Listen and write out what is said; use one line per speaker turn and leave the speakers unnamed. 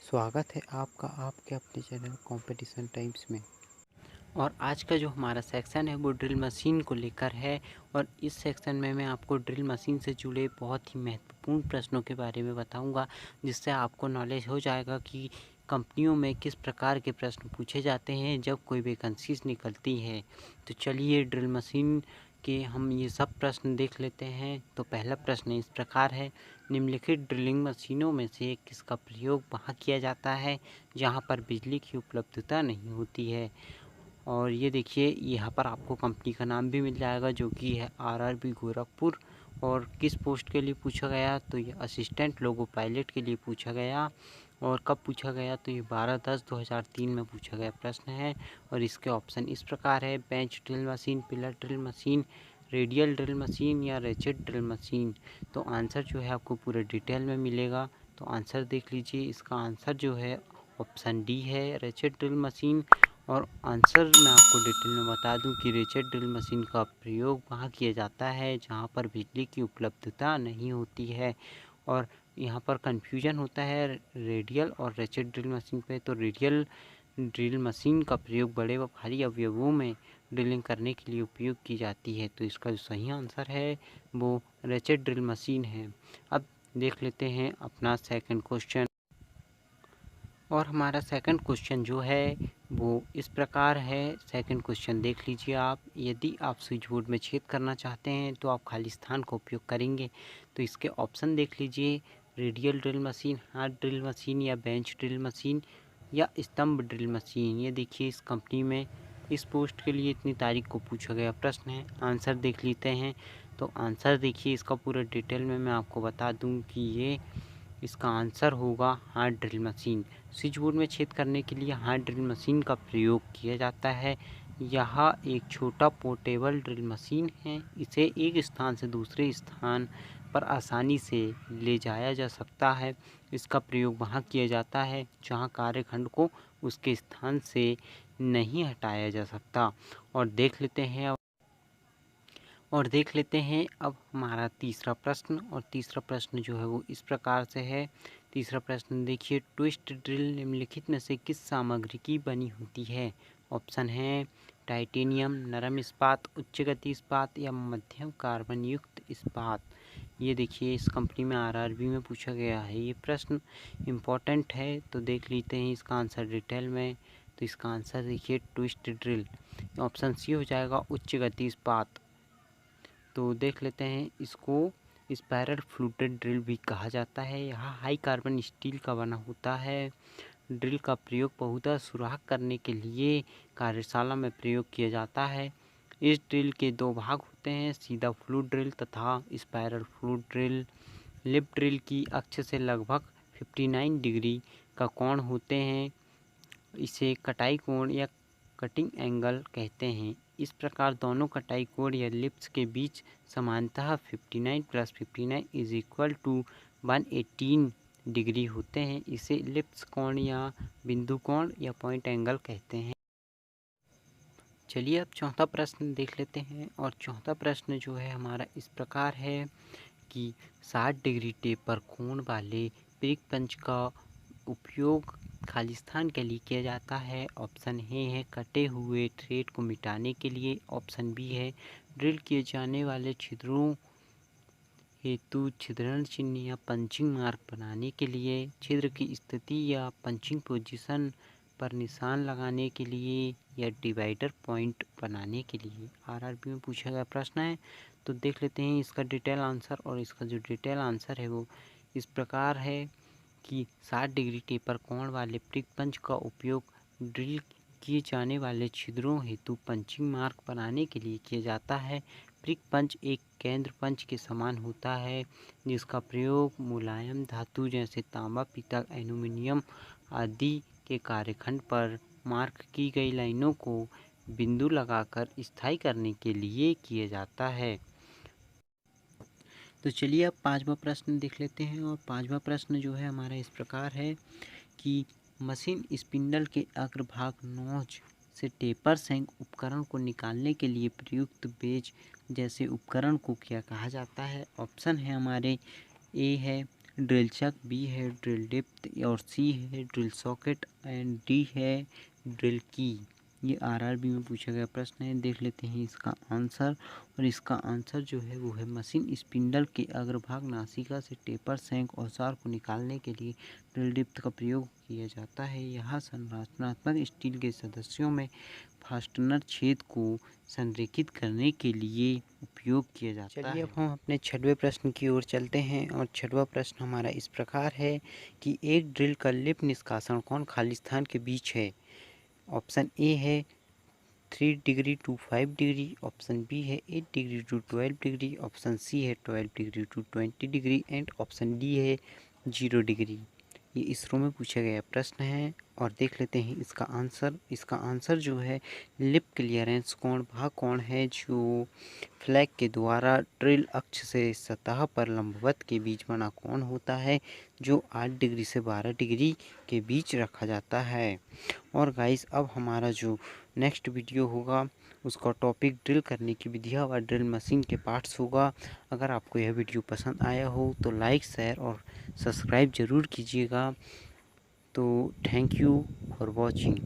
स्वागत है आपका आपके अपने चैनल कंपटीशन टाइम्स में। और आज का जो हमारा सेक्शन है वो ड्रिल मशीन को लेकर है। और इस सेक्शन में मैं आपको ड्रिल मशीन से जुड़े बहुत ही महत्वपूर्ण प्रश्नों के बारे में बताऊंगा, जिससे आपको नॉलेज हो जाएगा कि कंपनियों में किस प्रकार के प्रश्न पूछे जाते हैं जब कोई वैकेंसीज निकलती है। तो चलिए ड्रिल मशीन के हम ये सब प्रश्न देख लेते हैं। तो पहला प्रश्न इस प्रकार है, निम्नलिखित ड्रिलिंग मशीनों में से किसका प्रयोग वहाँ किया जाता है जहाँ पर बिजली की उपलब्धता नहीं होती है। और ये देखिए यहाँ पर आपको कंपनी का नाम भी मिल जाएगा जो कि है आरआरबी गोरखपुर। और किस पोस्ट के लिए पूछा गया, तो ये असिस्टेंट लोगो पायलट के लिए पूछा गया। और कब पूछा गया, तो ये 12/10/2003 में पूछा गया प्रश्न है। और इसके ऑप्शन इस प्रकार है, bench drill machine, pillar drill machine, radial drill machine या रेचेट ड्रिल मशीन। तो आंसर जो है आपको पूरे डिटेल में मिलेगा। तो आंसर देख लीजिए, इसका आंसर जो है ऑप्शन डी है, रेचेट ड्रिल मशीन। और आंसर मैं आपको डिटेल में बता दूं कि रेचेट ड्रिल मशीन का प्रयोग वहाँ किया जाता है जहाँ पर बिजली की उपलब्धता नहीं होती है। और यहाँ पर कन्फ्यूजन होता है रेडियल और रेचेट ड्रिल मशीन पे। तो रेडियल ड्रिल मशीन का प्रयोग बड़े व भारी अवयवों में ड्रिलिंग करने के लिए उपयोग की जाती है। तो इसका जो सही आंसर है वो रेचेट ड्रिल मशीन है। अब देख लेते हैं अपना सेकंड क्वेश्चन। और हमारा सेकंड क्वेश्चन जो है वो इस प्रकार है। सेकंड क्वेश्चन देख लीजिए आप, यदि आप स्विच बोर्ड में छेद करना चाहते हैं तो आप खाली स्थान का उपयोग करेंगे। तो इसके ऑप्शन देख लीजिए, रेडियल ड्रिल मशीन, हाथ ड्रिल मशीन या बेंच ड्रिल मशीन या स्तंभ ड्रिल मशीन। ये देखिए इस कंपनी में इस पोस्ट के लिए इतनी तारीख को पूछा गया प्रश्न है। आंसर देख लेते हैं। तो आंसर देखिए इसका पूरा डिटेल में मैं आपको बता दूं कि ये इसका आंसर होगा हाथ ड्रिल मशीन। स्विच बोर्ड में छेद करने के लिए हाथ ड्रिल मशीन का प्रयोग किया जाता है। यह एक छोटा पोर्टेबल ड्रिल मशीन है। इसे एक स्थान से दूसरे स्थान पर आसानी से ले जाया जा सकता है। इसका प्रयोग वहाँ किया जाता है जहाँ कार्यखंड को उसके स्थान से नहीं हटाया जा सकता। और देख लेते हैं अब हमारा तीसरा प्रश्न। और तीसरा प्रश्न जो है वो इस प्रकार से है। तीसरा प्रश्न देखिए, ट्विस्ट ड्रिल निम्नलिखित में से किस सामग्री की बनी होती है। ऑप्शन है टाइटेनियम, नरम इस्पात, उच्च गति इस्पात या मध्यम कार्बन युक्त इस्पात। ये देखिए इस कंपनी में आरआरबी में पूछा गया है ये प्रश्न, इम्पोर्टेंट है। तो देख लेते हैं इसका आंसर डिटेल में। तो इसका आंसर देखिए ट्विस्ट ड्रिल, ऑप्शन सी हो जाएगा, उच्च गति इस्पात। तो देख लेते हैं इसको स्पाइरल फ्लूटेड ड्रिल भी कहा जाता है। यह हाई कार्बन स्टील का बना होता है। ड्रिल का प्रयोग बहुधा सुराख करने के लिए कार्यशाला में प्रयोग किया जाता है। इस ड्रिल के दो भाग होते हैं, सीधा फ्लूट ड्रिल तथा spiral flute drill. Lip drill की अक्ष से लगभग 59 डिग्री का कोण होते हैं। इसे कटाई कोण या कटिंग एंगल कहते हैं। इस प्रकार दोनों कटाई कोण या लिप्स के बीच समानतः 59 + 59 = 118 डिग्री होते हैं। इसे लिप्स कोण या बिंदु कोण या पॉइंट एंगल कहते हैं। चलिए अब चौथा प्रश्न देख लेते हैं। और चौथा प्रश्न जो है हमारा इस प्रकार है कि 60 डिग्री टेपर कोण वाले पिक पंच का उपयोग खालिस्तान के लिए किया जाता है। ऑप्शन ए है कटे हुए थ्रेड को मिटाने के लिए। ऑप्शन बी है ड्रिल किए जाने वाले छिद्रों हेतु छिद्रण चिन्ह या पंचिंग मार्क बनाने के लिए। छिद्र की स्थिति या पंचिंग पोजीशन पर निशान लगाने के लिए या डिवाइडर पॉइंट बनाने के लिए। आरआरबी में पूछा गया प्रश्न है। तो देख लेते हैं इसका डिटेल आंसर। और इसका जो डिटेल आंसर है वो इस प्रकार है कि 60 डिग्री टेपर कोण वाले प्रिक पंच का उपयोग ड्रिल किए जाने वाले छिद्रों हेतु पंचिंग मार्क बनाने के लिए किया जाता है। प्रिक पंच एक केंद्र पंच के समान होता है जिसका प्रयोग मुलायम धातु जैसे तांबा, पीतल, एल्यूमीनियम आदि के कार्यखंड पर मार्क की गई लाइनों को बिंदु लगाकर स्थायी करने के लिए किया जाता है। तो चलिए अब पांचवा प्रश्न देख लेते हैं। और पांचवा प्रश्न जो है हमारा इस प्रकार है कि मशीन स्पिंडल के अग्रभाग नोच से टेपर सैंक उपकरण को निकालने के लिए प्रयुक्त बेज जैसे उपकरण को क्या कहा जाता है। ऑप्शन है हमारे ए है ड्रिल चक, बी है ड्रिल डेप्थ और सी है ड्रिल सॉकेट एंड डी है ड्रिल की। ये आरआरबी में पूछा गया प्रश्न है। देख लेते हैं इसका आंसर, और इसका आंसर जो है वो है मशीन स्पिंडल के अग्रभाग नासिका से टेपर सैंक औजार को निकालने के लिए ड्रिल डेप्थ का प्रयोग किया जाता है। यह संरचनात्मक स्टील के सदस्यों में फास्टनर छेद को संरेखित करने के लिए उपयोग किया जाता है। चलिए अब हम अपने 6वें प्रश्न की ओर चलते हैं, और 6वां प्रश्न हमारा इस प्रकार है कि एक ड्रिल का लिप निष्कासन कोण खाली स्थान के बीच है। ऑप्शन ए है 3 degree to 5 degree, option B है 8 degree to 12 degree, option C है 12 degree to 20 degree and option D है 0 डिग्री। ये इसरो में पूछा गया प्रश्न है, और देख लेते हैं इसका आंसर। इसका आंसर जो है लिप क्लियरेंस कोण वह कोण है जो फ्लैग के द्वारा ड्रिल अक्ष से सतह पर लंबवत के बीच बना कोण होता है, जो 8 डिग्री से 12 डिग्री के बीच रखा जाता है। और गाइस अब हमारा जो नेक्स्ट वीडियो होगा उसका टॉपिक ड्रिल करने की विधियाँ व ड्रिल मशीन के पार्ट्स होगा। अगर आपको यह वीडियो पसंद आया हो तो लाइक, शेयर और सब्सक्राइब ज़रूर कीजिएगा। तो थैंक यू फॉर वॉचिंग।